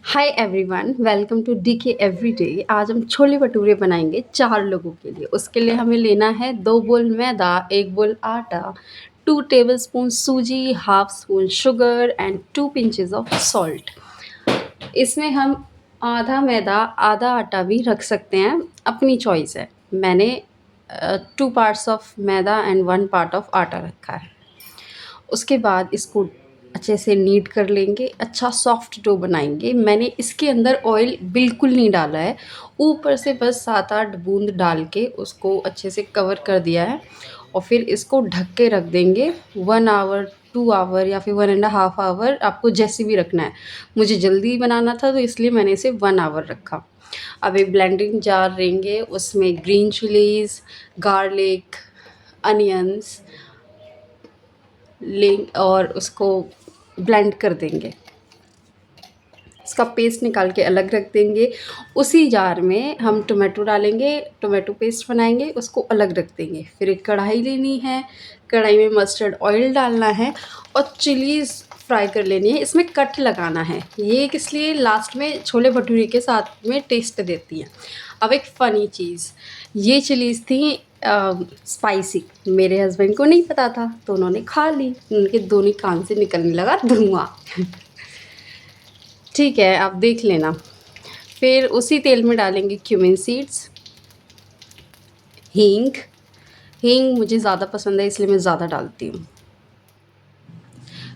Hi everyone, welcome to DK everyday. आज हम छोले भटूरे बनाएंगे 4 लोगों के लिए। उसके लिए हमें लेना है 2 बोल मैदा, 1 बोल आटा, 2 टेबलस्पून सूजी, half spoon sugar and 2 pinches of salt. इसमें हम आधा मैदा आधा आटा भी रख सकते हैं, अपनी चॉइस है। मैंने 2 parts of maida and 1 part of आटा रखा है। उसके बाद इसको अच्छे से नीड कर लेंगे, अच्छा सॉफ्ट डो बनाएंगे। मैंने इसके अंदर ऑयल बिल्कुल नहीं डाला है, ऊपर से बस 7-8 बूंद डाल के उसको अच्छे से कवर कर दिया है। और फिर इसको ढक के रख देंगे 1 आवर 2 आवर या फिर 1.5 आवर, आपको जैसे भी रखना है। मुझे जल्दी बनाना था तो इसलिए मैंने इसे 1 आवर रखा। अब एक ब्लेंडिंग जार लेंगे, उसमें ग्रीन चिलीज़, गार्लिक, अनियंस ले और उसको ब्लेंड कर देंगे। इसका पेस्ट निकाल के अलग रख देंगे। उसी जार में हम टोमेटो डालेंगे, टोमेटो पेस्ट बनाएंगे, उसको अलग रख देंगे। फिर एक कढ़ाई लेनी है, कढ़ाई में मस्टर्ड ऑयल डालना है और चिलीज़ फ्राई कर लेनी है। इसमें कट लगाना है, ये किस लिए, लास्ट में छोले भटूरे के साथ में टेस्ट देती है। अब एक फ़नी चीज़, ये चिलीज़ थी स्पाइसी। मेरे हस्बैंड को नहीं पता था तो उन्होंने खा ली, उनके दोनों कान से निकलने लगा धुआं। ठीक है, आप देख लेना। फिर उसी तेल में डालेंगे क्यूमिन सीड्स, हींग। हींग मुझे ज़्यादा पसंद है इसलिए मैं ज़्यादा डालती हूँ।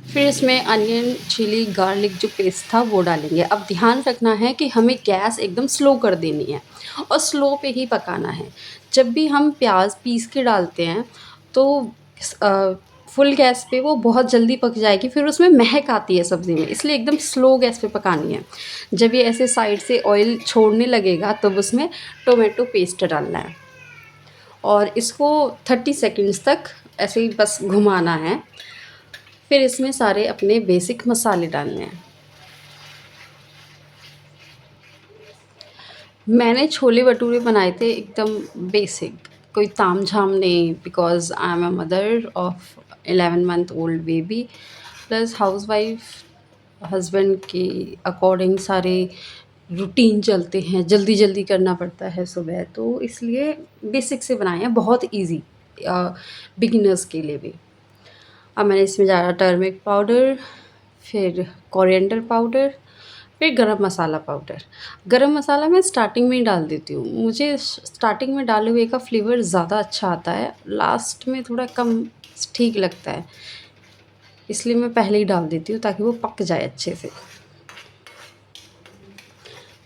फिर इसमें अनियन, चिली, गार्लिक जो पेस्ट था वो डालेंगे। अब ध्यान रखना है कि हमें गैस एकदम स्लो कर देनी है और स्लो पे ही पकाना है। जब भी हम प्याज पीस के डालते हैं तो फुल गैस पे वो बहुत जल्दी पक जाएगी, फिर उसमें महक आती है सब्ज़ी में, इसलिए एकदम स्लो गैस पे पकानी है। जब ये ऐसे साइड से ऑयल छोड़ने लगेगा तब उसमें टोमेटो पेस्ट डालना है और इसको 30 सेकेंड्स तक ऐसे ही बस घुमाना है। फिर इसमें सारे अपने बेसिक मसाले डालने हैं। मैंने छोले भटूरे बनाए थे एकदम बेसिक, कोई तामझाम नहीं, because I am a mother of 11 month old baby plus housewife. Husband के अकॉर्डिंग सारे रूटीन चलते हैं, जल्दी जल्दी करना पड़ता है सुबह, तो इसलिए बेसिक से बनाए हैं, बहुत इजी बिगिनर्स के लिए भी। अब मैंने इसमें डाला टर्मरिक पाउडर, फिर कोरिएंडर पाउडर, फिर गरम मसाला पाउडर। गरम मसाला मैं स्टार्टिंग में ही डाल देती हूँ, मुझे स्टार्टिंग में डाले हुए का फ्लेवर ज़्यादा अच्छा आता है, लास्ट में थोड़ा कम ठीक लगता है, इसलिए मैं पहले ही डाल देती हूँ ताकि वो पक जाए अच्छे से।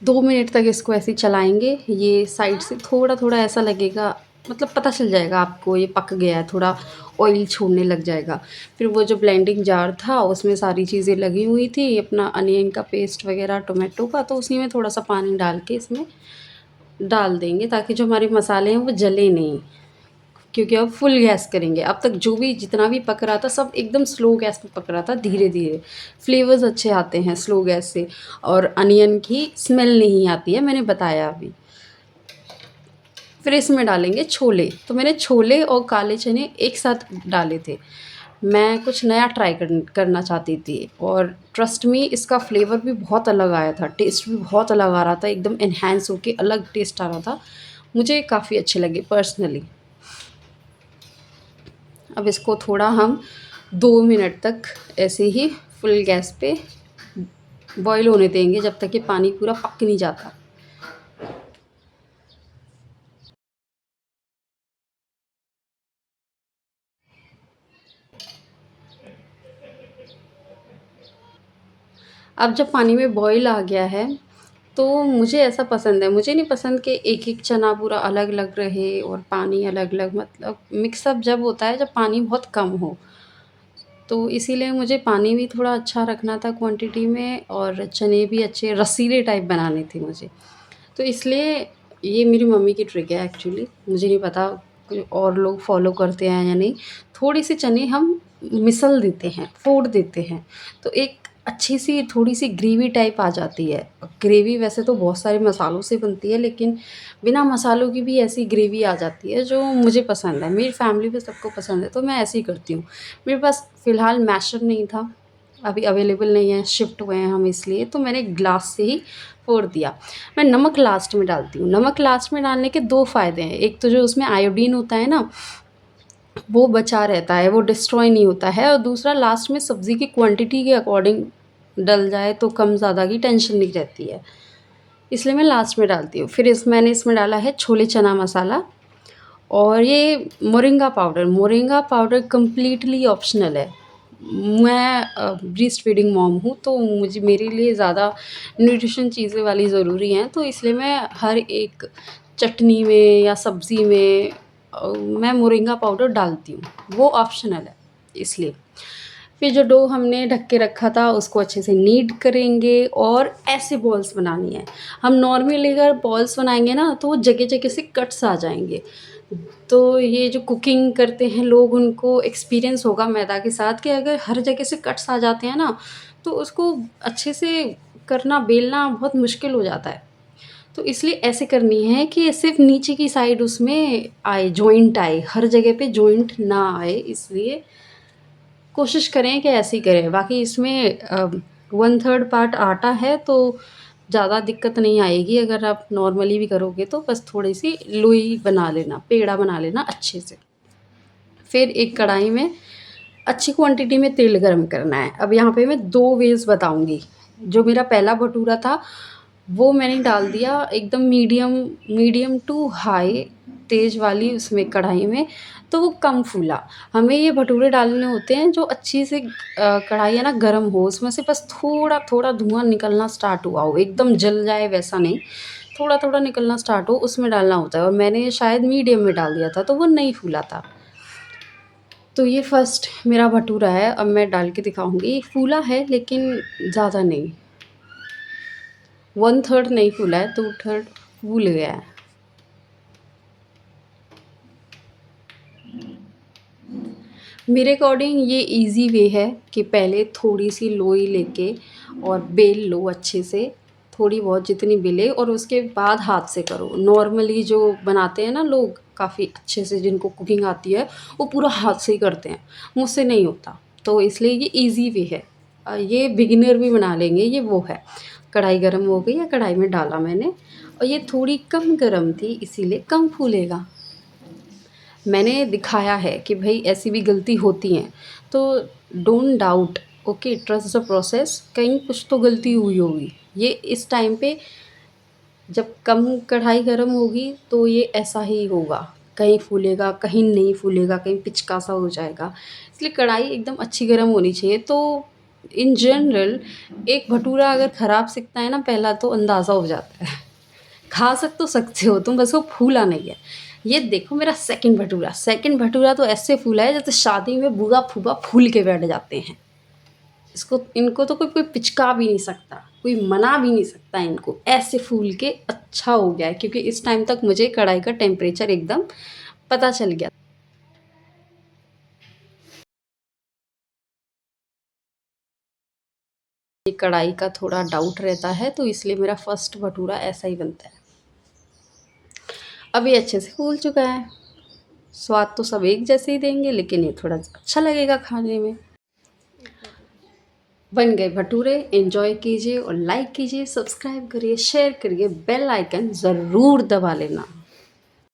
2 मिनट तक इसको ऐसे ही चलाएंगे। ये साइड से थोड़ा थोड़ा ऐसा लगेगा, मतलब पता चल जाएगा आपको ये पक गया है, थोड़ा ऑयल छोड़ने लग जाएगा। फिर वो जो ब्लेंडिंग जार था उसमें सारी चीज़ें लगी हुई थी, अपना अनियन का पेस्ट वगैरह, टोमेटो का, तो उसी में थोड़ा सा पानी डाल के इसमें डाल देंगे ताकि जो हमारे मसाले हैं वो जले नहीं, क्योंकि अब फुल गैस करेंगे। अब तक जो भी जितना भी पक रहा था सब एकदम स्लो गैस पे पक रहा था, धीरे धीरे। फ्लेवर्स अच्छे आते हैं स्लो गैस से और अनियन की स्मेल नहीं आती है, मैंने बताया अभी। फिर इसमें डालेंगे छोले, तो मैंने छोले और काले चने एक साथ डाले थे। मैं कुछ नया ट्राई करना चाहती थी और ट्रस्ट मी इसका फ्लेवर भी बहुत अलग आया था, टेस्ट भी बहुत अलग आ रहा था, एकदम एनहांस होके अलग टेस्ट आ रहा था। मुझे काफ़ी अच्छे लगे पर्सनली। अब इसको थोड़ा हम 2 मिनट तक ऐसे ही फुल गैस पे बॉईल होने देंगे जब तक कि पानी पूरा पक नहीं जाता। अब जब पानी में बॉईल आ गया है तो मुझे ऐसा पसंद है, मुझे नहीं पसंद कि एक एक चना पूरा अलग अलग रहे और पानी अलग अलग, मतलब मिक्सअप जब होता है जब पानी बहुत कम हो, तो इसीलिए मुझे पानी भी थोड़ा अच्छा रखना था क्वांटिटी में और चने भी अच्छे रसीले टाइप बनाने थे मुझे। तो इसलिए ये मेरी मम्मी की ट्रिक है एक्चुअली, मुझे नहीं पता कोई और लोग फॉलो करते हैं या नहीं। थोड़ी सी चने हम मिसल देते हैं, फोड़ देते हैं, तो एक अच्छी सी थोड़ी सी ग्रेवी टाइप आ जाती है। ग्रेवी वैसे तो बहुत सारे मसालों से बनती है, लेकिन बिना मसालों की भी ऐसी ग्रेवी आ जाती है जो मुझे पसंद है, मेरी फैमिली में सबको पसंद है, तो मैं ऐसे ही करती हूँ। मेरे पास फ़िलहाल मैशर नहीं था अभी अवेलेबल नहीं है, शिफ्ट हुए हैं हम इसलिए, तो मैंने ग्लास से ही फोड़ दिया। मैं नमक लास्ट में डालती हूँ। नमक लास्ट में डालने के 2 फ़ायदे हैं। एक तो जो उसमें आयोडीन होता है ना, वो बचा रहता है, वो डिस्ट्रॉय नहीं होता है, और दूसरा लास्ट में सब्ज़ी की क्वांटिटी के अकॉर्डिंग डल जाए तो कम ज़्यादा की टेंशन नहीं रहती है, इसलिए मैं लास्ट में डालती हूँ। फिर मैंने इसमें डाला है छोले चना मसाला और ये moringa powder. Moringa powder completely optional है। मैं ब्रेस्ट फीडिंग मॉम हूँ, तो मुझे मेरे लिए ज़्यादा न्यूट्रिशन चीज़ें वाली ज़रूरी हैं, तो इसलिए मैं हर एक चटनी में या सब्ज़ी में मैं मोरिंगा पाउडर डालती हूँ। वो ऑप्शनल है इसलिए। फिर जो डो हमने ढक के रखा था उसको अच्छे से नीड करेंगे और ऐसे बॉल्स बनानी है। हम नॉर्मली अगर बॉल्स बनाएंगे ना तो वो जगह जगह से कट्स आ जाएंगे। तो ये जो कुकिंग करते हैं लोग, उनको एक्सपीरियंस होगा मैदा के साथ कि अगर हर जगह से कट्स आ जाते हैं ना, तो उसको अच्छे से करना, बेलना बहुत मुश्किल हो जाता है। तो इसलिए ऐसे करनी है कि सिर्फ नीचे की साइड उसमें आए, जॉइंट आए, हर जगह पे जॉइंट ना आए, इसलिए कोशिश करें कि ऐसे ही करें। बाकी इसमें 1/3 पार्ट आटा है, तो ज़्यादा दिक्कत नहीं आएगी। अगर आप नॉर्मली भी करोगे तो बस थोड़ी-सी लोई बना लेना, पेड़ा बना लेना अच्छे से। फिर एक कढ़ाई में अच्छी क्वांटिटी में तेल गरम करना है। अब यहाँ पे मैं 2 वेज़ बताऊँगी। जो मेरा पहला भटूरा था, वो मैंने डाल दिया एकदम मीडियम मीडियम टू हाई तेज़ वाली उसमें कढ़ाई में, तो वो कम फूला। हमें ये भटूरे डालने होते हैं जो अच्छी से कढ़ाई है ना गरम हो, उसमें से बस थोड़ा-थोड़ा धुआँ निकलना स्टार्ट हुआ हो, एकदम जल जाए वैसा नहीं, थोड़ा-थोड़ा निकलना स्टार्ट हो, उसमें डालना होता है। और मैंने शायद मीडियम में डाल दिया था, तो वो नहीं फूला था। तो ये फर्स्ट मेरा भटूरा है, अब मैं डाल के दिखाऊँगी। फूला है लेकिन ज़्यादा नहीं, 1/3 नहीं फूला है, 2/3 फूल गया है। मेरे अकॉर्डिंग ये ईज़ी वे है कि पहले थोड़ी-सी लोई लेके और बेल लो अच्छे से, थोड़ी बहुत जितनी बेले, और उसके बाद हाथ से करो। नॉर्मली जो बनाते हैं ना लोग काफ़ी अच्छे से, जिनको कुकिंग आती है, वो पूरा हाथ से ही करते हैं, मुझसे नहीं होता। तो इसलिए ये ईज़ी वे है। ये बिगिनर भी बना लेंगे, ये वो है। कढ़ाई गरम हो गई है, कढ़ाई में डाला मैंने, और ये थोड़ी कम गरम थी इसीलिए कम फूलेगा। मैंने दिखाया है कि भई ऐसी भी गलती होती हैं, तो don't doubt, okay, trust the process, कहीं कुछ तो गलती हुई होगी। ये इस टाइम पे जब कम कढ़ाई गरम होगी तो ये ऐसा ही होगा, कहीं फूलेगा, कहीं नहीं फूलेगा, कहीं पिचका सा हो जाएगा। इसलिए कढ़ाई एकदम अच्छी गरम होनी चाहिए। तो इन जनरल एक भटूरा अगर ख़राब सिकता है ना, पहला तो अंदाज़ा हो जाता है। खा तो सकते हो तुम, बस वो फूला नहीं है। ये देखो मेरा सेकंड भटूरा तो ऐसे फूला है जैसे शादी में बुआ-फूफा फूल के बैठ जाते हैं। इसको इनको तो कोई कोई पिचका भी नहीं सकता, कोई मना भी नहीं सकता इनको। ऐसे फूल के अच्छा हो गया है, क्योंकि इस टाइम तक मुझे कढ़ाई का टेम्परेचर एकदम पता चल गया। ये कढ़ाई का थोड़ा डाउट रहता है, तो इसलिए मेरा फर्स्ट भटूरा ऐसा ही बनता है। अब ये अच्छे से फूल चुका है। स्वाद तो सब एक जैसे ही देंगे, लेकिन ये थोड़ा अच्छा लगेगा खाने में। बन गए भटूरे, एंजॉय कीजिए और लाइक कीजिए, सब्सक्राइब करिए, शेयर करिए, बेल आइकन ज़रूर दबा लेना।